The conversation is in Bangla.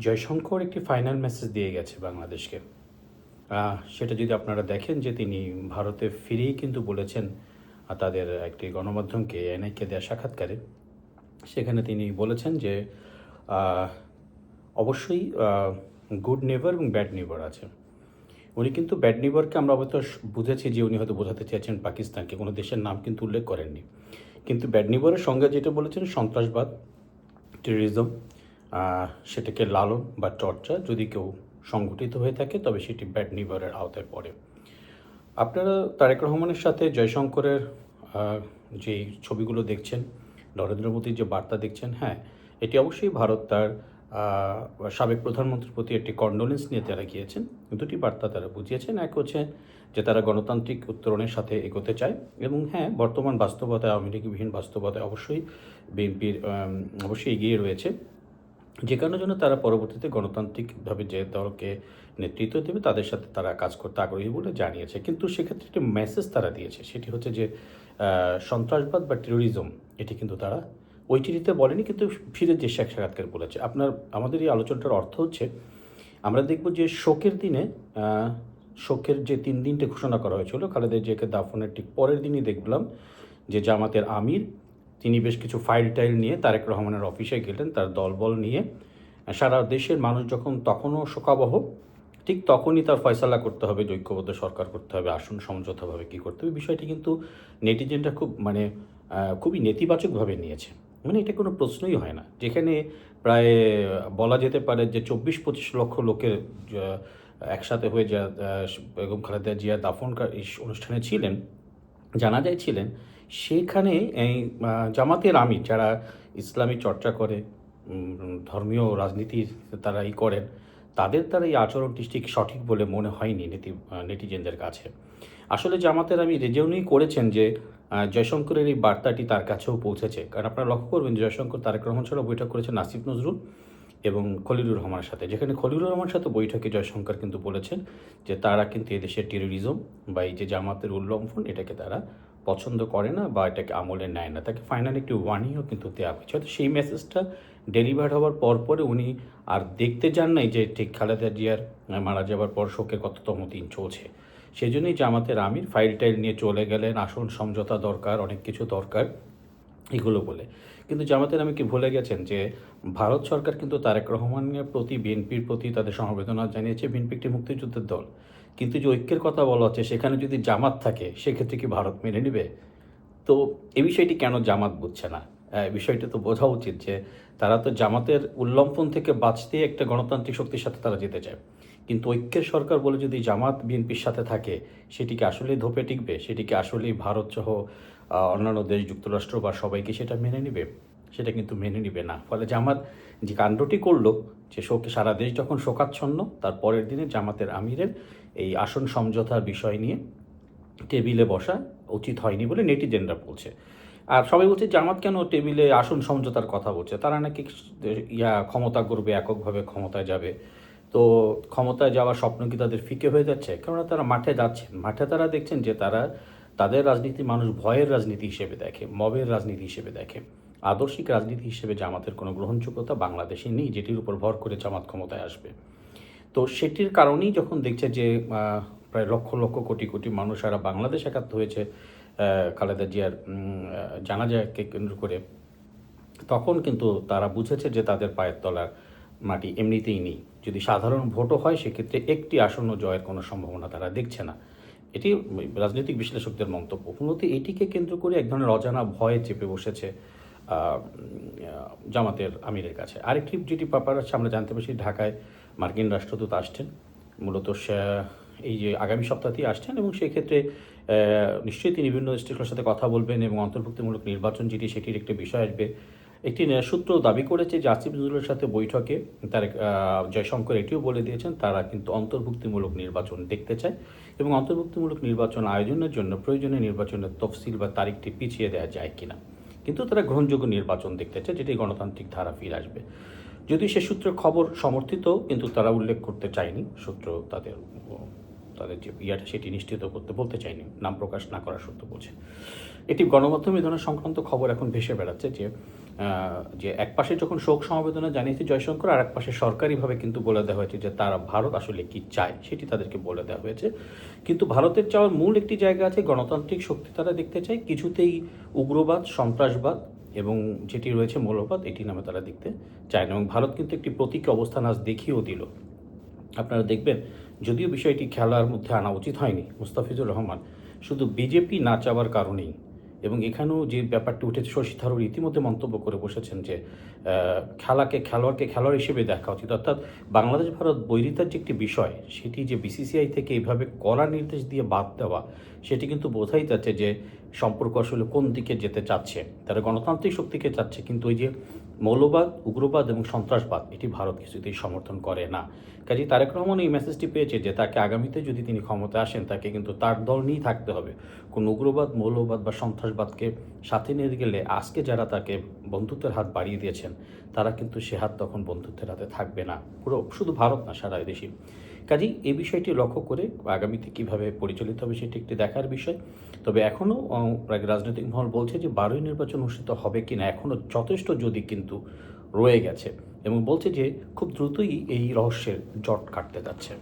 জয়শঙ্কর একটি ফাইনাল মেসেজ দিয়ে গেছে বাংলাদেশকে। সেটা যদি আপনারা দেখেন যে তিনি ভারতে ফিরেই কিন্তু বলেছেন তাদের একটি গণমাধ্যমকে এনআইকে দেওয়া সাক্ষাৎকারে সেখানে তিনি বলেছেন যে আহ, অবশ্যই গুড নেইবার এবং ব্যাড নেইবার আছে। উনি কিন্তু ব্যাড নেইবারকে আমরা হয়তো বুঝেছি যে উনি হয়তো বোঝাতে চেয়েছেন পাকিস্তানকে, কোনো দেশের নাম কিন্তু উল্লেখ করেননি। কিন্তু ব্যাড নেইবারের সঙ্গে যেটা বলেছেন সন্ত্রাসবাদ, টেররিজম, সেটাকে লালন বা চর্চা যদি কেউ সংগঠিত হয়ে থাকে তবে সেটি ব্যাড নেইবারের আওতায় পড়ে। আপনারা তারেক রহমানের সাথে জয়শঙ্করের যে ছবিগুলো দেখছেন, নরেন্দ্র মোদীর যে বার্তা দেখছেন, হ্যাঁ, এটি অবশ্যই ভারত তার সাবেক প্রধানমন্ত্রীর প্রতি একটি কন্ডোলেন্স নিয়ে তারা গিয়েছেন। দুটি বার্তা তারা বুঝিয়েছেন। এক হচ্ছে যে তারা গণতান্ত্রিক উত্তরণের সাথে এগোতে চায় এবং হ্যাঁ, বর্তমান বাস্তবতায়, আওয়ামী লীগবিহীন বাস্তবতায় অবশ্যই বিএনপির অবশ্যই এগিয়ে রয়েছে, যে কারণের জন্য তারা পরবর্তীতে গণতান্ত্রিকভাবে যে দলকে নেতৃত্ব দেবে তাদের সাথে তারা কাজ করতে আগ্রহী বলে জানিয়েছে। কিন্তু সেক্ষেত্রে একটি মেসেজ তারা দিয়েছে, সেটি হচ্ছে যে সন্ত্রাসবাদ বা টেরোরিজম এটি কিন্তু তারা ওই চিঠিতে বলেনি, কিন্তু ফিরে যে সাক্ষাৎকার বলেছে। আমাদের এই আলোচনাটার অর্থ হচ্ছে আমরা দেখব যে শোকের দিনে শোকের যে 3 দিনটা ঘোষণা করা হয়েছিল খালেদা জিয়াকে দাফনের ঠিক পরের দিনই দেখলাম যে জামাতের আমির তিনি বেশ কিছু ফাইল টাইল নিয়ে তারেক রহমানের অফিসে গেলেন তার দলবল নিয়ে। সারা দেশের মানুষ যখন তখনও শোকাবহ, ঠিক তখনই তার ফয়সালা করতে হবে, ঐক্যবদ্ধ সরকার করতে হবে, আসন সমঝোতাভাবে কী করতে হবে। বিষয়টি কিন্তু নেটিজেনরা খুবই নেতিবাচকভাবে নিয়েছে। মানে এটা কোনো প্রশ্নই হয় না, যেখানে প্রায় বলা যেতে পারে যে 24-25 লক্ষ লোকের একসাথে হয়ে যা বেগম খালেদা জিয়া দাফনকার অনুষ্ঠানে ছিলেন, জানাজায় ছিলেন, সেখানে এই জামাতের আমির যারা ইসলামী চর্চা করে, ধর্মীয় রাজনীতির তারা করেন, তাদের দ্বারা এই আচরণটি ঠিক সঠিক বলে মনে হয়নি নেটিজেনদের কাছে। আসলে জামাতের আমির যে উনি করেছেন যে জয়শঙ্করের এই বার্তাটি তার কাছেও পৌঁছেছে। কারণ আপনারা লক্ষ্য করবেন জয়শঙ্কর তারেক রহমান ছাড়াও বৈঠক করেছেন আসিফ নজরুল এবং খলিলুর রহমানের সাথে, যেখানে খলিলুর রহমানের সাথে বৈঠকে জয়শঙ্কর কিন্তু বলেছেন যে তারা কিন্তু এদেশের টেরোরিজম বা এই যে জামাতের উল্লঙ্ঘন এটাকে তারা পছন্দ করে না বা এটাকে আমলে নেয় না। তাকে ফাইনাল একটি ওয়ার্নিংও কিন্তু দেওয়া হয়েছে। হয়তো সেই মেসেজটা ডেলিভার হওয়ার পরে উনি আর দেখতে যান নাই যে ঠিক খালেদা জিয়ার মারা যাওয়ার পর শোকের কততম দিন চলছে। সেই জন্যই জামাতের আমির ফাইল টাইল নিয়ে চলে গেলেন, আসন সমঝোতা দরকার, অনেক কিছু দরকার এগুলো বলে। কিন্তু জামাতের আমির কি ভুলে গেছেন যে ভারত সরকার কিন্তু তারেক রহমানের প্রতি, বিএনপির প্রতি তাদের সমবেদনা জানিয়েছে। বিএনপি একটি মুক্তিযুদ্ধের দল, কিন্তু যে ঐক্যের কথা বলা হচ্ছে সেখানে যদি জামাত থাকে সেক্ষেত্রে কি ভারত মেনে নেবে? তো এই বিষয়টি কেন জামাত বুঝছে না? বিষয়টা তো বোঝা উচিত যে তারা তো জামাতের উল্লম্ফন থেকে বাঁচতে একটা গণতান্ত্রিক শক্তির সাথে তারা যেতে চায়। কিন্তু ঐক্যের সরকার বলে যদি জামাত বিএনপির সাথে থাকে, সেটি কি আসলেই ধোপে টিকবে? সেটি কি আসলেই ভারতসহ অন্যান্য দেশ, যুক্তরাষ্ট্র বা সবাইকে সেটা মেনে নিবে? সেটা কিন্তু মেনে নিবে না। ফলে জামাত যে কাণ্ডটি করলো, যে সারা দেশ যখন শোকাচ্ছন্ন, তার পরের দিনে জামাতের আমিরের এই আসন সমঝোতার বিষয় নিয়ে টেবিলে বসা উচিত হয়নি বলে নেটিজেনরা বলছে। আর সবাই বলছে জামাত কেন টেবিলে আসন সমঝোতার কথা বলছে, তারা নাকি ক্ষমতা করবে, এককভাবে ক্ষমতায় যাবে। তো ক্ষমতায় যাওয়ার স্বপ্ন কি তাদের ফিকে হয়ে যাচ্ছে? কেননা তারা মাঠে যাচ্ছেন, মাঠে তারা দেখছেন যে তাদের রাজনীতি মানুষ ভয়ের রাজনীতি হিসেবে দেখে, মবের রাজনীতি হিসেবে দেখে। আদর্শিক রাজনীতি হিসেবে জামাতের কোনো গ্রহণযোগ্যতা বাংলাদেশে নেই, যেটির উপর ভর করে জামাত ক্ষমতায় আসবে। তো সেটির কারণেই যখন দেখছে যে প্রায় লক্ষ লক্ষ কোটি কোটি মানুষ সারা বাংলাদেশ একাত্ম হয়েছে খালেদা জিয়ার জানাজাকে কেন্দ্র করে, তখন কিন্তু তারা বুঝেছে যে তাদের পায়ের তলার মাটি এমনিতেই নেই। যদি সাধারণ ভোটও হয় সেক্ষেত্রে একটি আসন্ন জয়ের কোনো সম্ভাবনা তারা দেখছে না। এটি রাজনৈতিক বিশ্লেষকদের মন্তব্য। মূলত এটিকে কেন্দ্র করে এক ধরনের অজানা ভয়ে চেপে বসেছে জামাতের আমিরের কাছে। আরেকটি যেটি ব্যাপার আছে আমরা জানতে পারছি, ঢাকায় মার্কিন রাষ্ট্রদূত আসছেন মূলত এই যে আগামী সপ্তাহতেই আসছেন, এবং সেক্ষেত্রে নিশ্চয়ই তিনি বিভিন্ন স্টেকের সাথে কথা বলবেন এবং অন্তর্ভুক্তিমূলক নির্বাচন যেটি সেটির একটি বিষয় আসবে। একটি সূত্র দাবি করেছে যে আসিফ নজরুলের সাথে বৈঠকে তার জয়শঙ্কর এটিও বলে দিয়েছেন তারা কিন্তু অন্তর্ভুক্তিমূলক নির্বাচন দেখতে চায় এবং অন্তর্ভুক্তিমূলক নির্বাচন আয়োজনের জন্য প্রয়োজনীয় নির্বাচনের তফসিল বা তারিখটি পিছিয়ে দেওয়া যায় কিনা, কিন্তু তারা গ্রহণযোগ্য নির্বাচন দেখতে চায় যেটি গণতান্ত্রিক ধারা ফিরে আসবে। যদি সে সূত্রের খবর সমর্থিত, কিন্তু তারা উল্লেখ করতে চায়নি সূত্র তাদের তাদের যে ইয়াটা সেটি নিশ্চিত করতে বলতে চাইনি, নাম প্রকাশ না করা সত্য বলছে। এটি গণমাধ্যমে ধরনের সংক্রান্ত খবর এখন ভেসে বেড়াচ্ছে যে এক পাশে যখন শোক সমবেদনা জানিয়েছে জয়শঙ্কর, আর এক পাশে সরকারিভাবে কিন্তু বলে দেওয়া হয়েছে যে তারা ভারত আসলে কি চায় সেটি তাদেরকে বলে দেওয়া হয়েছে। কিন্তু ভারতের চাওয়ার মূল একটি জায়গা আছে, গণতান্ত্রিক শক্তি তারা দেখতে চায়, কিছুতেই উগ্রবাদ, সন্ত্রাসবাদ এবং যেটি রয়েছে মৌলবাদ এটি নামে তারা দেখতে চায় না। এবং ভারত কিন্তু একটি প্রতীকী অবস্থান আজ দেখিয়েও দিল। আপনারা দেখবেন, যদিও বিষয়টি খেলার মধ্যে আনা উচিত হয়নি, মুস্তাফিজুর রহমান শুধু বিজেপি না চাওয়ার কারণেই, এবং এখানেও যে ব্যাপারটি উঠেছে, শশী থারুর ইতিমধ্যে মন্তব্য করে বসেছেন যে খেলোয়াড়কে খেলোয়াড় হিসেবে দেখা উচিত, অর্থাৎ বাংলাদেশ ভারত বৈরিতার যে একটি বিষয় সেটি যে বিসিসিআই থেকে এইভাবে কড়া নির্দেশ দিয়ে বাদ দেওয়া, সেটি কিন্তু বোঝাই যাচ্ছে যে সম্পর্ক আসলে কোন দিকে যেতে চাচ্ছে। তারা গণতান্ত্রিক শক্তিকে চাচ্ছে, কিন্তু ওই যে মৌলবাদ, উগ্রবাদ এবং সন্ত্রাসবাদ এটি ভারত কিছুতেই সমর্থন করে না। কাজেই তারেক রহমান এই মেসেজটি পেয়েছে যে তাকে আগামীতে যদি তিনি ক্ষমতায় আসেন, তাকে কিন্তু তার দল নিয়েই থাকতে হবে। কোনো উগ্রবাদ, মৌলবাদ বা সন্ত্রাসবাদকে সাথে নিয়ে গেলে আজকে যারা তাকে বন্ধুত্বের হাত বাড়িয়ে দিয়েছেন, তারা কিন্তু সে হাত তখন বন্ধুত্বের হাতে থাকবে না, শুধু ভারত না, সারা দেশই। কাজেই এই বিষয়টি লক্ষ্য করে আগামীতে কীভাবে পরিচালিত হবে সেটি একটি দেখার বিষয়। তবে এখনও রাজনৈতিক মহল বলছে যে 12ই নির্বাচন অনুষ্ঠিত হবে কি না এখনও যথেষ্ট যদি কিন্তু রয়ে গেছে, এবং বলছে যে খুব দ্রুতই এই রহস্যের জট কাটতে যাচ্ছে।